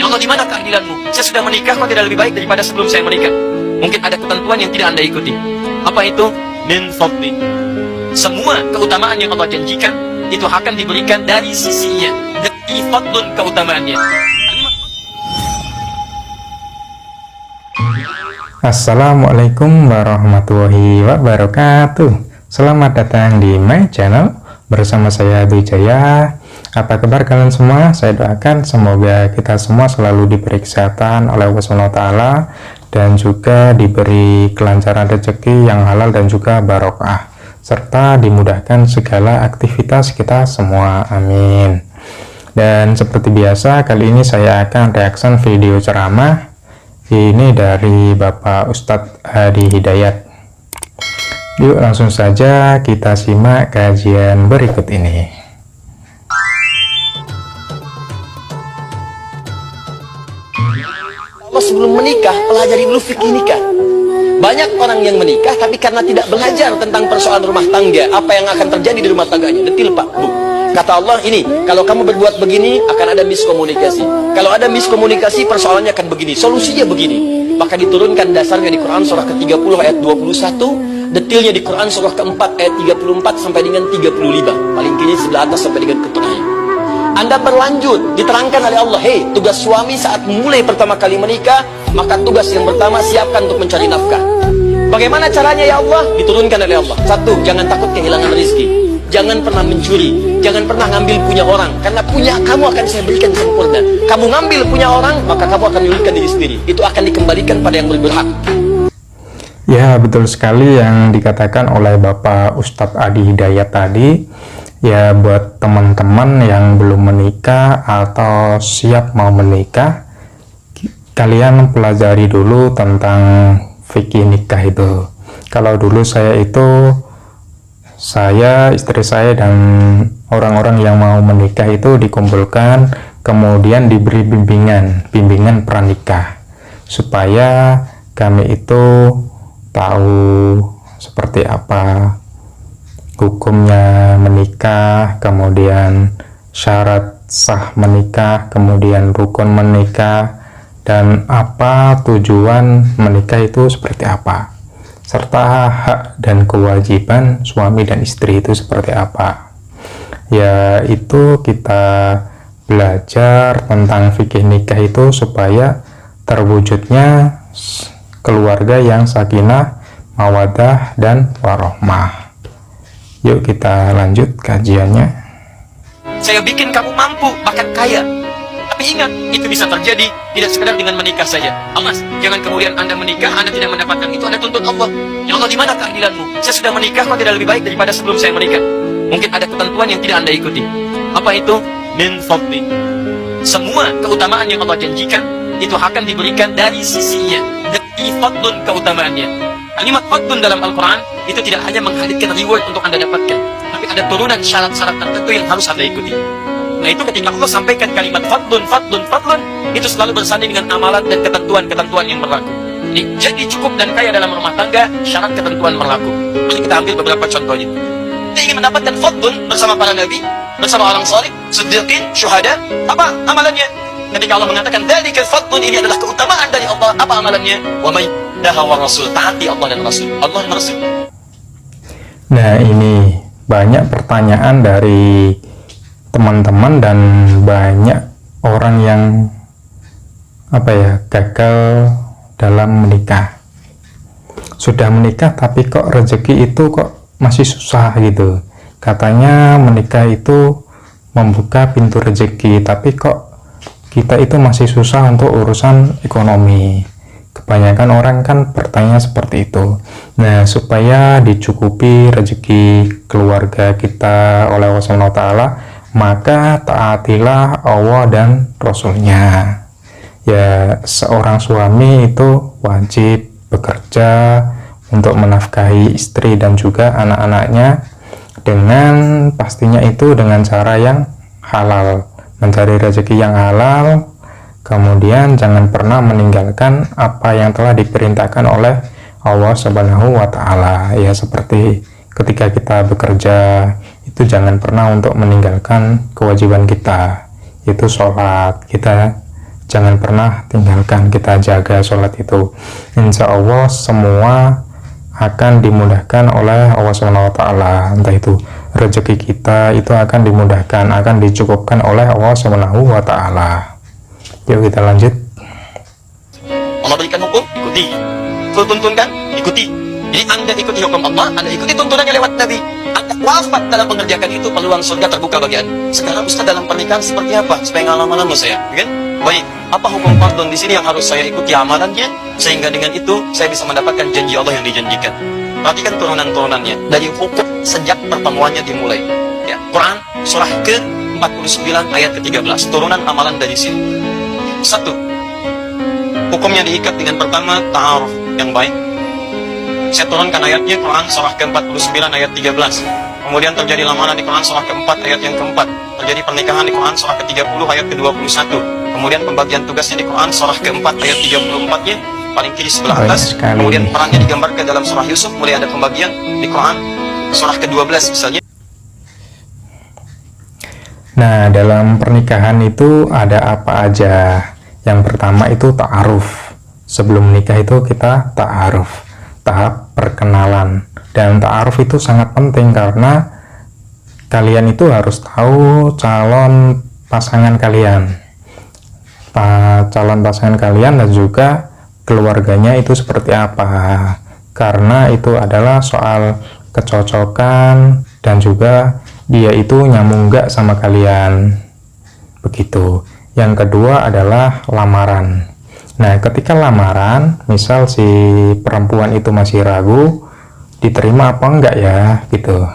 Ya Allah, di mana keadilanmu? Saya sudah menikah kok tidak lebih baik daripada sebelum saya menikah. Mungkin ada ketentuan yang tidak Anda ikuti. Apa itu? Min fadli. Semua keutamaan yang Allah janjikan itu akan diberikan dari sisinya. Dari fadlun keutamaannya. Assalamualaikum warahmatullahi wabarakatuh. Selamat datang di my channel bersama saya Wijaya. Apa kabar kalian semua? Saya doakan semoga kita semua selalu diberi kesehatan oleh Allah SWT dan juga diberi kelancaran rezeki yang halal dan juga barokah, serta dimudahkan segala aktivitas kita semua. Amin. Dan seperti biasa, kali ini saya akan reaction video ceramah ini dari Bapak Ustadz Hadi Hidayat. Yuk langsung saja kita simak kajian berikut ini. Allah sebelum menikah, pelajari dulu fikih nikah. Banyak orang yang menikah tapi karena tidak belajar tentang persoalan rumah tangga, apa yang akan terjadi di rumah tangganya. Detil Pak, Bu. Kata Allah ini, kalau kamu berbuat begini akan ada miskomunikasi. Kalau ada miskomunikasi, persoalannya akan begini, solusinya begini. Maka diturunkan dasarnya di Quran surah ke-30 ayat 21, detilnya di Quran surah ke-4 ayat 34 sampai dengan 35. Paling kiri sebelah atas sampai dengan ke tengah. Anda berlanjut, diterangkan oleh Allah, hei, tugas suami saat mulai pertama kali menikah, maka tugas yang pertama siapkan untuk mencari nafkah. Bagaimana caranya ya Allah? Diturunkan oleh Allah. Satu, jangan takut kehilangan rezeki. Jangan pernah mencuri, jangan pernah ngambil punya orang, karena punya kamu akan saya berikan sempurna. Kamu ngambil punya orang, maka kamu akan milikkan diri sendiri. Itu akan dikembalikan pada yang berhak. Ya, betul sekali yang dikatakan oleh Bapak Ustadz Hadi Hidayat tadi. Ya, buat teman-teman yang belum menikah atau siap mau menikah, kalian pelajari dulu tentang fikih nikah itu. Kalau dulu saya, istri saya, dan orang-orang yang mau menikah itu dikumpulkan, kemudian diberi bimbingan pranikah, supaya kami itu tahu seperti apa hukumnya menikah, kemudian syarat sah menikah, kemudian rukun menikah, dan apa tujuan menikah itu seperti apa, serta hak dan kewajiban suami dan istri itu seperti apa. Ya, itu kita belajar tentang fikih nikah itu supaya terwujudnya keluarga yang sakinah, mawaddah, dan warohmah. Yuk kita lanjut kajiannya. Saya bikin kamu mampu, bahkan kaya. Tapi ingat, itu bisa terjadi tidak sekedar dengan menikah saja. Awas, jangan kemudian Anda menikah, Anda tidak mendapatkan itu, Anda tuntut Allah. Ya Allah, di mana keadilanmu? Saya sudah menikah kok tidak lebih baik daripada sebelum saya menikah. Mungkin ada ketentuan yang tidak Anda ikuti. Apa itu? Min fadli. Semua keutamaan yang Allah janjikan itu akan diberikan dari sisinya. Dari fadlun keutamaannya. Kalimat fadlun dalam Al-Quran itu tidak hanya menghadirkan reward untuk Anda dapatkan, tapi ada turunan syarat-syarat tertentu yang harus Anda ikuti. Nah, itu ketika Allah sampaikan kalimat fadlun, fadlun, fadlun, itu selalu bersanding dengan amalan dan ketentuan-ketentuan yang berlaku. Jadi cukup dan kaya dalam rumah tangga, syarat ketentuan berlaku. Mari kita ambil beberapa contohnya. Kita ingin mendapatkan fadlun bersama para nabi, bersama orang saleh, siddiqin, syuhada. Apa amalannya? Ketika Allah mengatakan dzalikal fadlun, ini adalah keutamaan dari Allah, apa amalannya? Wa may dahawa rasul, taati Allah dan Rasul. Allah dan Rasul. Nah, ini banyak pertanyaan dari teman-teman dan banyak orang yang gagal dalam menikah. Sudah menikah tapi kok rezeki itu kok masih susah gitu. Katanya menikah itu membuka pintu rezeki, tapi kok kita itu masih susah untuk urusan ekonomi. Kebanyakan orang kan bertanya seperti itu. Nah, supaya dicukupi rezeki keluarga kita oleh Allah SWT, maka taatilah Allah dan Rasulnya. Ya, seorang suami itu wajib bekerja untuk menafkahi istri dan juga anak-anaknya, dengan pastinya itu dengan cara yang halal, mencari rezeki yang halal. Kemudian jangan pernah meninggalkan apa yang telah diperintahkan oleh Allah Subhanahu wa Ta'ala. Ya, seperti ketika kita bekerja itu jangan pernah untuk meninggalkan kewajiban kita, itu sholat. Kita jangan pernah tinggalkan, kita jaga sholat itu. Insya Allah semua akan dimudahkan oleh Allah SWT. Entah itu rezeki kita itu akan dimudahkan, akan dicukupkan oleh Allah SWT. Yuk kita lanjut. Allah berikan hukum, ikuti. Rasul tuntunkan, ikuti. Jadi Anda ikuti hukum Allah, Anda ikuti tuntunannya lewat Nabi. Anda wafat dalam mengerjakan itu, peluang surga terbuka bagi Anda. Sekarang Ustaz dalam pernikahan seperti apa? Supaya nggak lama-lama saya, kan? Baik, apa hukum pardon di sini yang harus saya ikuti amalannya, sehingga dengan itu saya bisa mendapatkan janji Allah yang dijanjikan. Perhatikan turunan-turunannya dari hukum sejak pertemuannya dimulai. Ya, Quran surah ke-49 ayat ke-13, turunan amalan dari sini. 1. Hukumnya diikat dengan pertama ta'aruf yang baik. Saya turunkan ayatnya, Quran surah ke-49 ayat 13. Kemudian terjadi lamaran di Quran surah ke-4 ayat yang ke-4. Terjadi pernikahan di Quran surah ke-30 ayat ke-21. Kemudian pembagian tugasnya di Quran surah ke-4 ayat 34-nya, paling kiri sebelah atas. Kemudian perannya digambarkan dalam surah Yusuf, mulai ada pembagian di Quran surah ke-12 misalnya. Nah, dalam pernikahan itu ada apa aja? Yang pertama itu ta'aruf. Sebelum menikah itu kita ta'aruf, tahap perkenalan. Dan ta'aruf itu sangat penting karena kalian itu harus tahu calon pasangan kalian, dan juga keluarganya itu seperti apa. Karena itu adalah soal kecocokan dan juga dia itu nyambung nggak sama kalian, begitu. Yang kedua adalah lamaran. Nah, ketika lamaran, misal si perempuan itu masih ragu diterima apa enggak ya, gitu,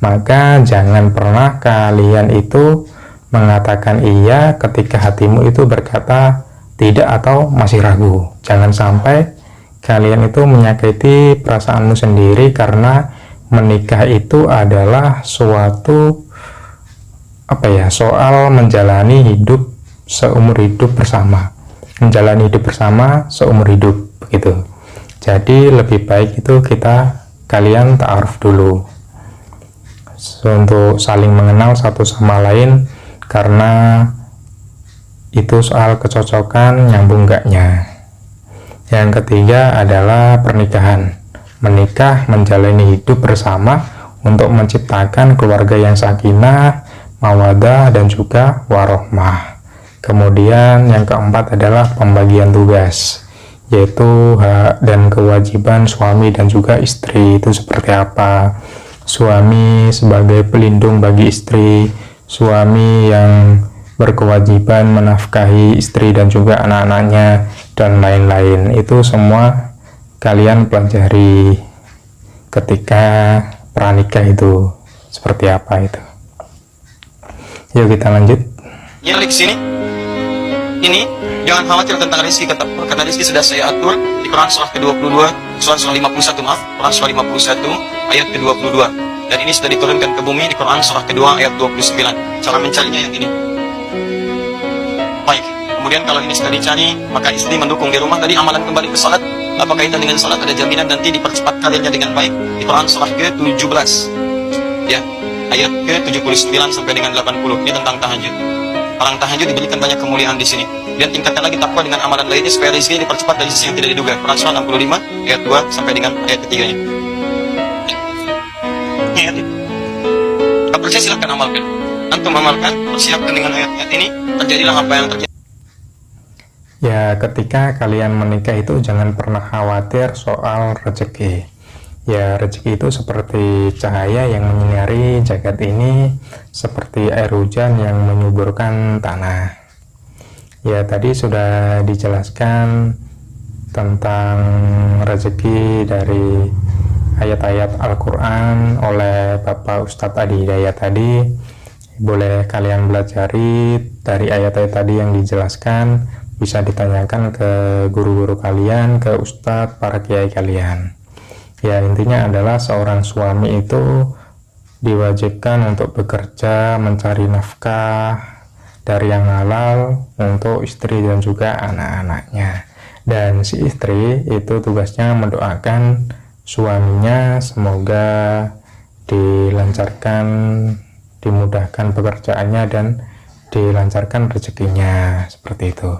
maka jangan pernah kalian itu mengatakan iya ketika hatimu itu berkata tidak atau masih ragu. Jangan sampai kalian itu menyakiti perasaanmu sendiri, karena menikah itu adalah suatu soal menjalani hidup seumur hidup bersama, seumur hidup, begitu. Jadi lebih baik itu kalian ta'aruf dulu untuk saling mengenal satu sama lain, karena itu soal kecocokan, nyambung enggaknya. Yang ketiga adalah pernikahan. Menikah, menjalani hidup bersama untuk menciptakan keluarga yang sakinah, mawadah, dan juga warohmah. Kemudian yang keempat adalah pembagian tugas, yaitu hak dan kewajiban suami dan juga istri itu seperti apa. Suami sebagai pelindung bagi istri, suami yang berkewajiban menafkahi istri dan juga anak-anaknya, dan lain-lain. Itu semua kalian pelajari ketika pranikah itu seperti apa itu. Yuk kita lanjut. Ya, klik sini. Ini jangan khawatir tentang rezeki, karena rezeki sudah saya atur di Quran surah ke-22, surah 51, Quran surah 51 ayat ke-22. Dan ini sudah diturunkan ke bumi di Quran surah kedua ayat 29. Cara mencarinya yang ini. Baik, kemudian kalau ini sudah dicari, maka istri mendukung di rumah. Tadi amalan kembali ke salat. Apa kaitan dengan salat? Ada jaminan nanti dipercepat karirnya dengan baik di Quran surah ke-17. Ya, ayat ke-79 sampai dengan 80. Ini tentang tahajud. Orang tahajud diberikan banyak kemuliaan di sini. Dan tingkatkan lagi takwa dengan amalan lainnya supaya rezeki dipercepat dari sisi yang tidak diduga. Quran surah 65 ayat 2 sampai dengan ayat ketiganya. Ayat ini. Kalau percaya silahkan amalkan. Antum amalkan, persiapkan dengan ayat-ayat ini, terjadilah apa yang terjadi. Ya, ketika kalian menikah itu jangan pernah khawatir soal rezeki. Ya, rezeki itu seperti cahaya yang menyinari jagat ini, seperti air hujan yang menyuburkan tanah. Ya, tadi sudah dijelaskan tentang rezeki dari ayat-ayat Al-Quran oleh Bapak Ustadz Adi Hidayat tadi. Boleh kalian belajari dari ayat-ayat tadi yang dijelaskan, bisa ditanyakan ke guru-guru kalian, ke ustadz, para kiai kalian. Ya, intinya adalah seorang suami itu diwajibkan untuk bekerja, mencari nafkah dari yang halal untuk istri dan juga anak-anaknya. Dan si istri itu tugasnya mendoakan suaminya semoga dilancarkan, dimudahkan pekerjaannya dan dilancarkan rezekinya, seperti itu.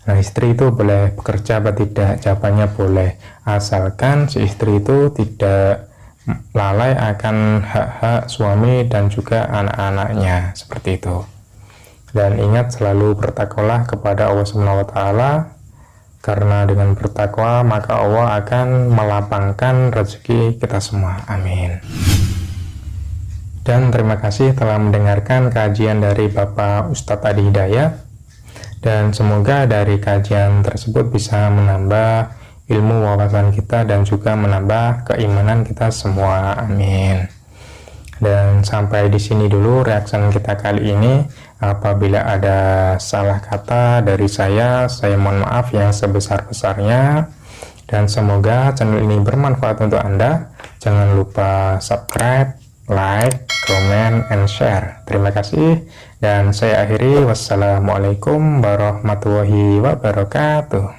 Nah, istri itu boleh bekerja apa tidak? Jawabannya boleh, asalkan si istri itu tidak lalai akan hak-hak suami dan juga anak-anaknya, seperti itu. Dan ingat, selalu bertakwalah kepada Allah Subhanahu wa taala, karena dengan bertakwa maka Allah akan melapangkan rezeki kita semua. Amin. Dan terima kasih telah mendengarkan kajian dari Bapak Ustadz Adi Hidayat. Dan semoga dari kajian tersebut bisa menambah ilmu wawasan kita dan juga menambah keimanan kita semua. Amin. Dan sampai di sini dulu reaction kita kali ini. Apabila ada salah kata dari saya mohon maaf yang sebesar-besarnya. Dan semoga channel ini bermanfaat untuk Anda. Jangan lupa subscribe, like, comment, and share. Terima kasih. Dan saya akhiri. Wassalamualaikum warahmatullahi wabarakatuh.